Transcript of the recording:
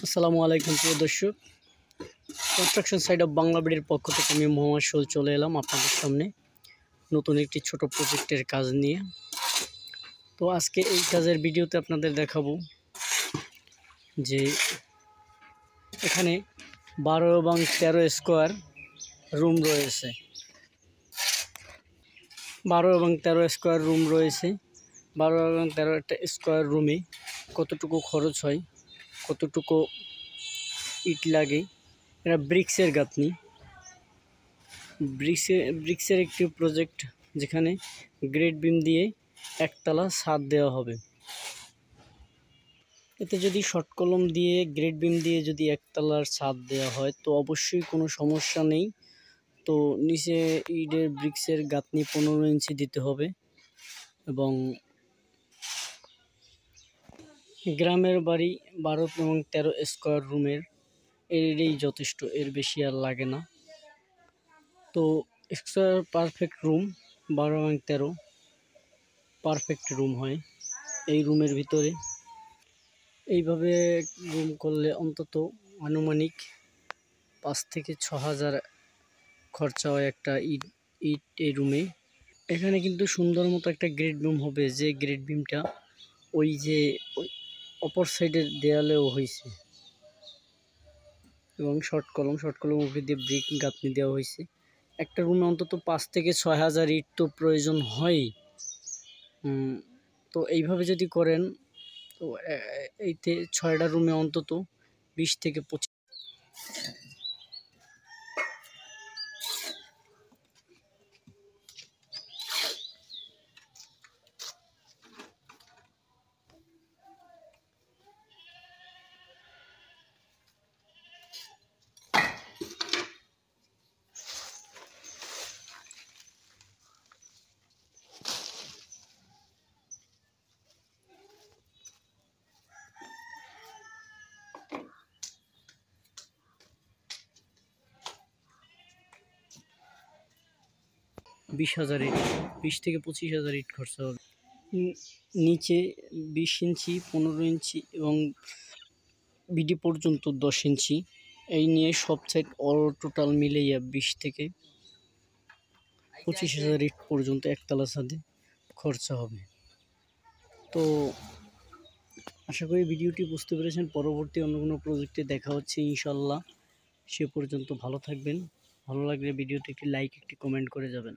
আসসালামু আলাইকুম প্রিয় দর্শক, কনস্ট্রাকশন সাইড অফ বাংলা বিডির পক্ষ থেকে আমি মোহাম্মদ শোল চলে এলাম আপনাদের সামনে নতুন একটি ছোট প্রজেক্টের কাজ নিয়ে। তো আজকে এই কাজের ভিডিওতে আপনাদের দেখাবো যে এখানে 12 এবং 13 স্কোয়ার রুম রয়েছে। 12 এবং 13 স্কোয়ার রুম রয়েছে। 12 এবং 13 একটা স্কোয়ার রুমে কতটুকু খরচ হয়, কতটুকু ইট লাগে, এটা ব্রিক্সের গাঁথনি। ব্রিক্সের একটি প্রজেক্ট যেখানে গ্রেড বিম দিয়ে একতলা ছাদ দেওয়া হবে। এতে যদি শর্ট কলম দিয়ে গ্রেড বিম দিয়ে যদি একতলার ছাদ দেওয়া হয় তো অবশ্যই কোনো সমস্যা নেই। তো নিচে ইটের ব্রিক্সের গাঁথনি 15 ইঞ্চি দিতে হবে এবং গ্রামের বাড়ি 12 এবং 13 স্কোয়ার রুমের এরই যথেষ্ট, এর বেশি আর লাগে না। তো স্কোয়ার পারফেক্ট রুম 12 এবং 13 পারফেক্ট রুম হয়। এই রুমের ভিতরে এইভাবে রুম করলে অন্তত আনুমানিক 5 থেকে 6,000 খরচা হয় একটা ইট এই রুমে। এখানে কিন্তু সুন্দর মতো একটা গ্রেড বিম হবে, যে গ্রেড বিমটা ওই অপর সাইডের দেয়ালেও হয়েছে এবং শর্ট কলম উপরে দিয়ে ব্রিক গাঁথনি দেওয়া হয়েছে। একটা রুমে অন্তত 5 থেকে 6,000 ইট তো প্রয়োজন হয়। তো এইভাবে যদি করেন তো এইতে 6টা রুমে অন্তত 20 থেকে 25। ইট 20 থেকে 25,000 ইট খরচা হবে। নিচে 20 ইঞ্চি, 15 ইঞ্চি এবং বিডি পর্যন্ত 10 ইঞ্চি, এই নিয়ে সব সাইড অল টোটাল মিলাইয়া 20 থেকে 25,000 ইট পর্যন্ত একতলা ছাদে খরচা হবে। তো আশা করি ভিডিওটি বুঝতে পেরেছেন। পরবর্তী অন্য কোনো প্রজেক্টে দেখা হচ্ছে ইনশাল্লাহ। সে পর্যন্ত ভালো থাকবেন। ভালো লাগলে ভিডিওটি একটি লাইক, একটি কমেন্ট করে যাবেন।